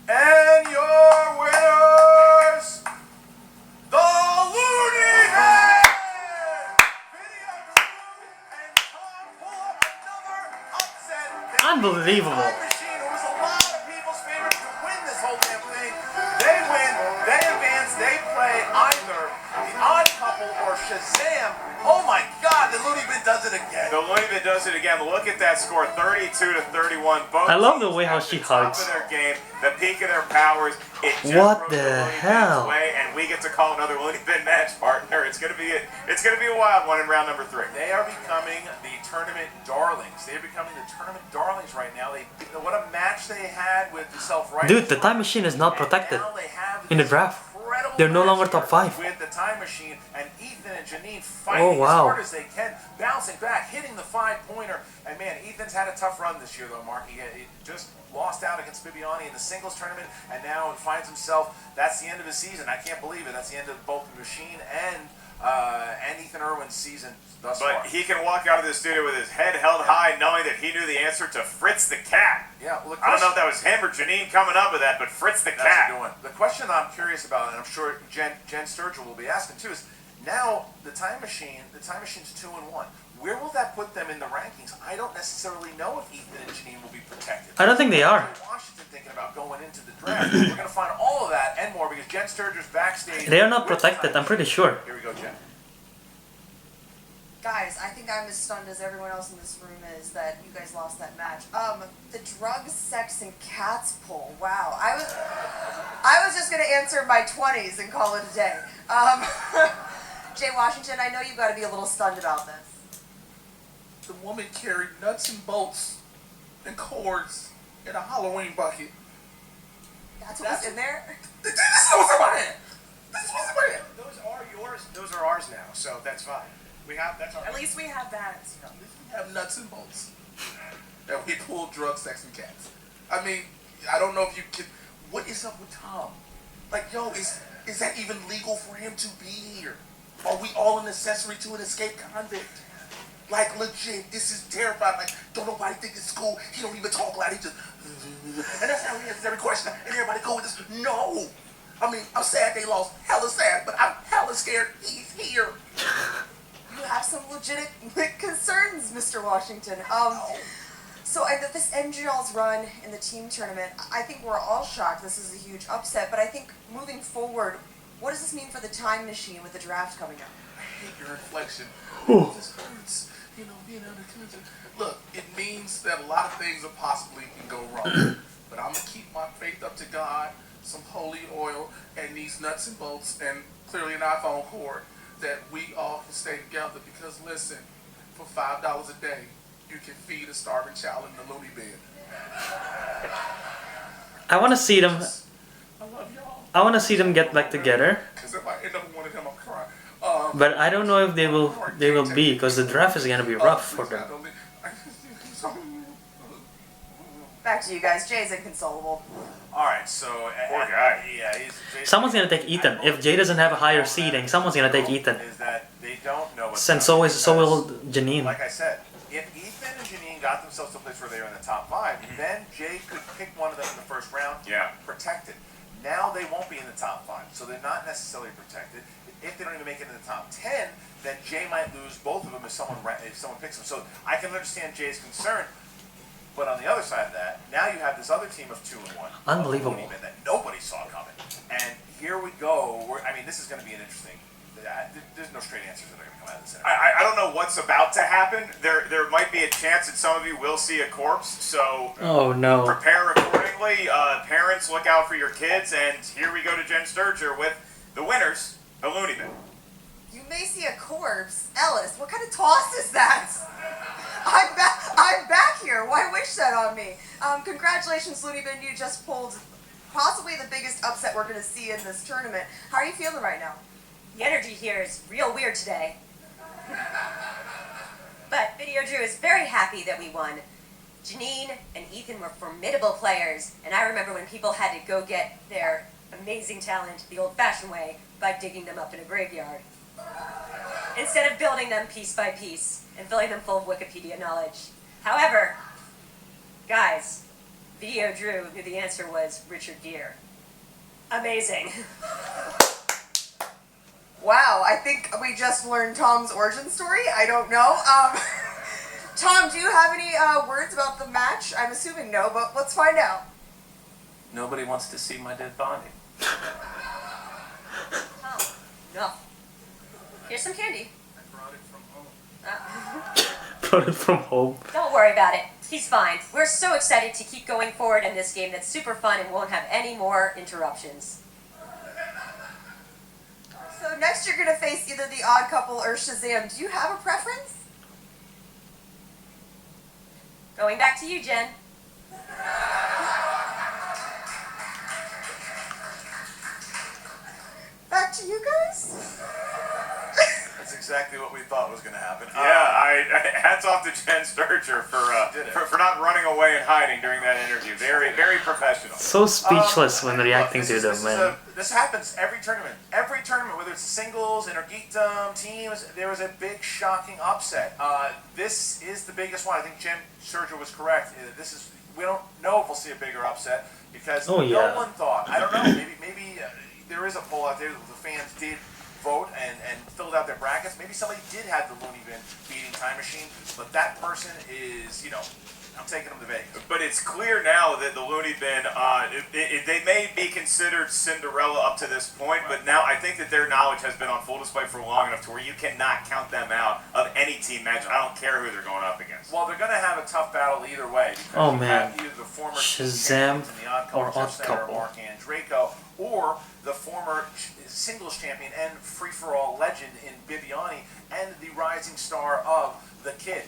And your winners, the Loony Bin! Video crew and Tom pull up another upset. Unbelievable. Time Machine, who was a lot of people's favorite to win this whole damn thing. They win, they advance, they play either the Odd Couple or Shazam. Oh my God, the Loony Bin does it again. The Loony Bin does it again. Look at that score, 32-31. Both I love the teams way how at she the top hugs. of their game, the peak of their powers. It just What broke the Loony Bin's hell? way, and we get to call another Loony Bin match partner. It's gonna be a wild one in round number 3. They are becoming the tournament darlings. They're becoming the tournament darlings right now. What a match they had with the self-righteous. Dude, the Time Machine is not protected in the draft. They're no longer top 5. With the Time Machine and Ethan and Janine fighting Oh, wow. as hard as they can, bouncing back, hitting the 5-pointer. And man, Ethan's had a tough run this year, though, Mark. He just lost out against Bibiani in the singles tournament, and now finds himself. That's the end of his season. I can't believe it. That's the end of both the Machine and Ethan Irwin's season thus far. But he can walk out of the studio with his head held high, knowing that he knew the answer to Fritz the Cat. Yeah, well, I don't know if that was him or Janine coming up with that, but Fritz the That's Cat. a good one. The question I'm curious about, and I'm sure Jen Sturgill will be asking too, is now the Time Machine's 2-1. Where will that put them in the rankings? I don't necessarily know if Ethan and Janine will be protected. I don't think they are. Washington thinking about going into the draft. We're going to find all of that and more because Jen Sturgill's backstage. They are not with the protected, Time I'm pretty Machine. sure. Here we go, Jen. Guys, I think I'm as stunned as everyone else in this room is that you guys lost that match. The drugs, sex, and cats poll. Wow. I was just gonna answer my 20s and call it a day. Jay Washington, I know you've got to be a little stunned about this. The woman carried nuts and bolts and cords in a Halloween bucket. That's what was in there? This is what's in my hand. This is what's in my hand. Those are yours. Those are ours now, so that's fine. That's our. At least we have that. We have nuts and bolts. And we pull drugs, sex, and cats. I mean, I don't know if you can. What is up with Tom? Like, yo, is that even legal for him to be here? Are we all an accessory to an escaped convict? Like, legit, this is terrifying. Like, don't nobody think it's cool. He don't even talk loud. He just, and that's how he answers every question. And everybody go with this. No. I mean, I'm sad they lost. Hella sad, but I'm hella scared he's here. You have some legitimate concerns, Mr. Washington. So this ends y'all's run in the team tournament. I think we're all shocked. This is a huge upset, but I think moving forward, what does this mean for the Time Machine with the draft coming up? I hate your inflection. This hurts. You know, being able to look, it means that a lot of things are possibly can go wrong. But I'm gonna keep my faith up to God, some holy oil, and these nuts and bolts, and clearly an iPhone cord, that we all can stay together. Because listen, for $5 a day, you can feed a starving child in the Loony Bin. I want to see them. I love y'all. I want to see them get back together. Because if I end up with one of them, I'm crying. But I don't know if they will be, because the draft is gonna be rough for them. Back to you guys. Jay's inconsolable. All right, so Poor guy. Yeah, Someone's gonna take Ethan. If Jay doesn't have a higher seeding, someone's gonna take Ethan. Is that they don't know what's And coming so will because, Janine. Like I said, if Ethan and Janine got themselves to a place where they were in the top 5, then Jay could pick one of them in the first round, Yeah. protected. Now they won't be in the top 5, so they're not necessarily protected. If they don't even make it in the top 10, then Jay might lose both of them if someone picks them. So I can understand Jay's concern. But on the other side of that, now you have this other team of 2-1. Unbelievable. That nobody saw coming. And here we go. This is going to be an interesting. There's no straight answers that are going to come out of this. I don't know what's about to happen. There might be a chance that some of you will see a corpse, so Oh no. prepare accordingly. Parents, look out for your kids. And here we go to Jen Sturger with the winners, the Loony Bin. You may see a corpse. Ellis, what kind of toss is that? I'm back here. Why wish that on me? Congratulations, Loony Bin. You just pulled possibly the biggest upset we're going to see in this tournament. How are you feeling right now? The energy here is real weird today. But Video Drew is very happy that we won. Janine and Ethan were formidable players, and I remember when people had to go get their amazing talent the old-fashioned way by digging them up in a graveyard. Instead of building them piece by piece and filling them full of Wikipedia knowledge. However, guys, Video Drew knew the answer was Richard Gere. Amazing. Wow, I think we just learned Tom's origin story. I don't know. Tom, do you have any words about the match? I'm assuming no, but let's find out. Nobody wants to see my dead body. Tom, no. Here's some candy. I brought it from home. Brought it from home. Don't worry about it. He's fine. We're so excited to keep going forward in this game that's super fun and won't have any more interruptions. So next you're going to face either the Odd Couple or Shazam. Do you have a preference? Going back to you, Jen. Back to you guys? That's exactly what we thought was going to happen. Hats off to Jen Sturger for not running away and hiding during that interview. Very, very professional. So speechless when reacting to them, man. This happens every tournament. Every tournament, whether it's singles, intergeekdom, teams, there was a big shocking upset. This is the biggest one. I think Jen Sturger was correct. We don't know if we'll see a bigger upset because no one thought. I don't know. Maybe there is a poll out there that the fans did vote and filled out their brackets. Maybe somebody did have the Loony Bin beating Time Machine, but that person is, I'm taking them to Vegas. But it's clear now that the Loony Bin, they may be considered Cinderella up to this point, but now I think that their knowledge has been on full display for long enough to where you cannot count them out of any team match. I don't care who they're going up against. Well, they're going to have a tough battle either way. Oh man, either the former Shazam or Odd Couple, Mark and Draco, or the former singles champion and free-for-all legend in Bibiani and the rising star of the Kid.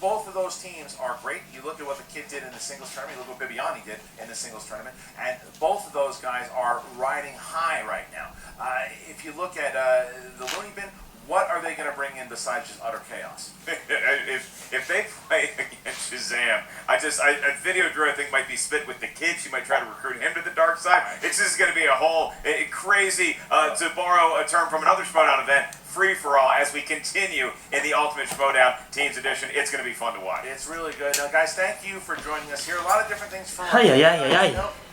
Both of those teams are great. You look at what the Kid did in the singles tournament, you look what Bibiani did in the singles tournament, and both of those guys are riding high right now. If you look at the Loony Bin, what are they going to bring in besides just utter chaos? if they play against Shazam, Video Drew I think might be spit with the Kid. She might try to recruit him to the dark side. It's just going to be a whole crazy, to borrow a term from another Schmoedown event, free-for-all as we continue in the Ultimate Schmoedown Teams Edition. It's going to be fun to watch. It's really good. Now, guys, thank you for joining us here. A lot of different things for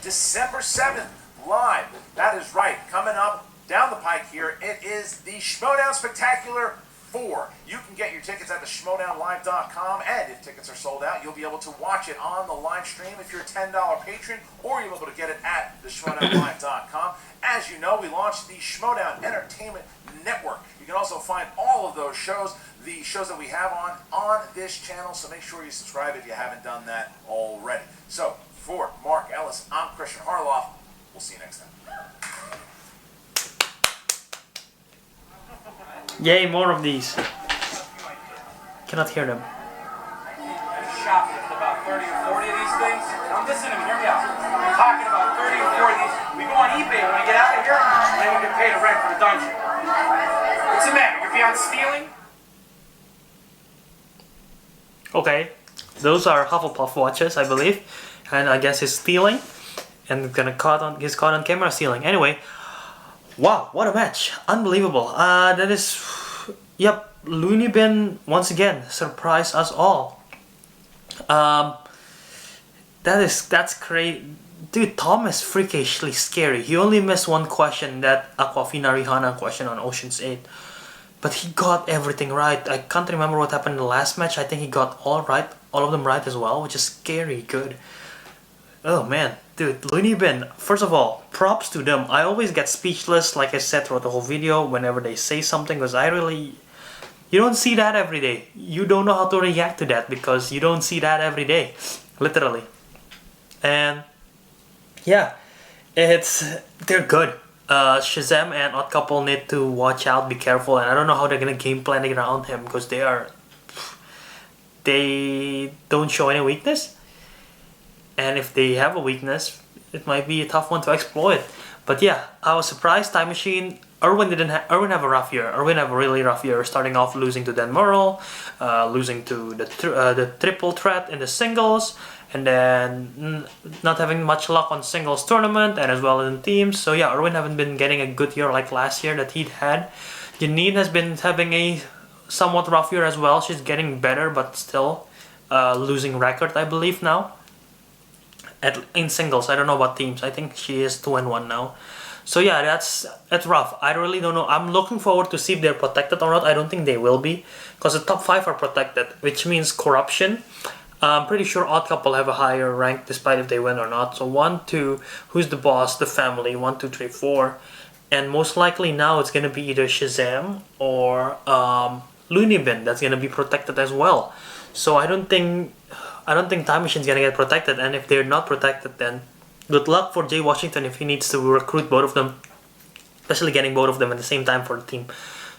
December 7th, live. That is right. Coming up down the pike here, it is the Schmoedown Spectacular 4. You can get your tickets at the schmoedownlive.com, and if tickets are sold out, you'll be able to watch it on the live stream if you're a $10 patron, or you'll be able to get it at the schmoedownlive.com. As you know, we launched the Schmoedown Entertainment Network. You can also find all of those shows, the shows that we have on this channel, so make sure you subscribe if you haven't done that already. So, for Mark Ellis, I'm Christian Harloff. We'll see you next time. Yay, more of these. Cannot hear them. Shopping with about 30 or 40 of these things. I'm listening to me, hear me out. I'm talking about 30 or 40 of these. We go on eBay when we get out of here, and then we can pay the rent for the dungeon. What's the matter? You're beyond stealing? Okay, those are Hufflepuff watches, I believe, and I guess he's stealing, and he's caught on camera stealing. Anyway, wow, what a match! Unbelievable. Loony Bin once again surprised us all. That's great. Dude, Tom is freakishly scary. He only missed one question, that Aquafina Rihanna question on Ocean's 8. But he got everything right. I can't remember what happened in the last match. I think he got all of them right as well, which is scary good. Oh man, dude, Loony Bin, first of all, props to them. I always get speechless, like I said throughout the whole video, whenever they say something, because you don't see that every day. You don't know how to react to that, because you don't see that every day, literally. And yeah, they're good. Shazam and Odd Couple need to watch out, be careful, and I don't know how they're gonna game plan around him, because they don't show any weakness. And if they have a weakness, it might be a tough one to exploit. But yeah, I was surprised Time Machine Erwin have a rough year. Erwin have a really rough year, starting off losing to Dan Murrell, losing to the triple threat in the singles, and then not having much luck on singles tournament and as well as in teams. So yeah, Erwin haven't been getting a good year like last year that he'd had. Janine has been having a somewhat rough year as well. She's getting better, but still losing record, I believe now. In singles, I don't know about teams. I think she is 2-1 now. So yeah, that's rough. I really don't know. I'm looking forward to see if they're protected or not. I don't think they will be, because the top 5 are protected, which means corruption. I'm pretty sure Odd Couple have a higher rank despite if they win or not. So 1, 2, who's the boss? The family. 1, 2, 3, 4, and most likely now it's gonna be either Shazam or Loony Bin that's gonna be protected as well. So I don't think Time Machine's gonna get protected, and if they're not protected, then good luck for Jay Washington if he needs to recruit both of them, especially getting both of them at the same time for the team.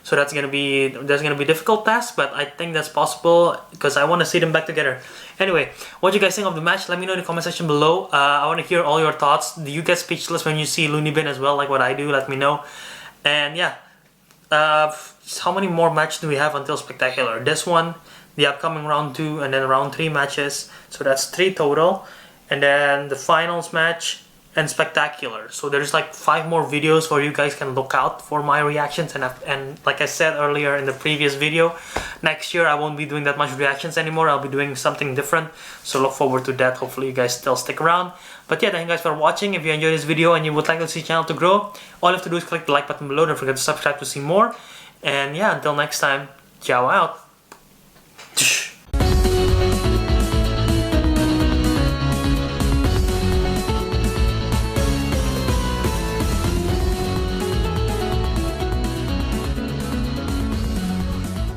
So there's gonna be a difficult task, but I think that's possible because I want to see them back together. Anyway, what do you guys think of the match? Let me know in the comment section below. I want to hear all your thoughts. Do you get speechless when you see Loony Bin as well, like what I do? Let me know. And yeah, how many more matches do we have until Spectacular? This one, the upcoming round 2, and then round 3 matches. So that's 3 total. And then the finals match and Spectacular. So there's like 5 more videos where you guys can look out for my reactions. And like I said earlier in the previous video, next year I won't be doing that much reactions anymore. I'll be doing something different. So look forward to that. Hopefully you guys still stick around. But yeah, thank you guys for watching. If you enjoyed this video and you would like to see the channel to grow, all you have to do is click the like button below. Don't forget to subscribe to see more. And yeah, until next time, ciao out.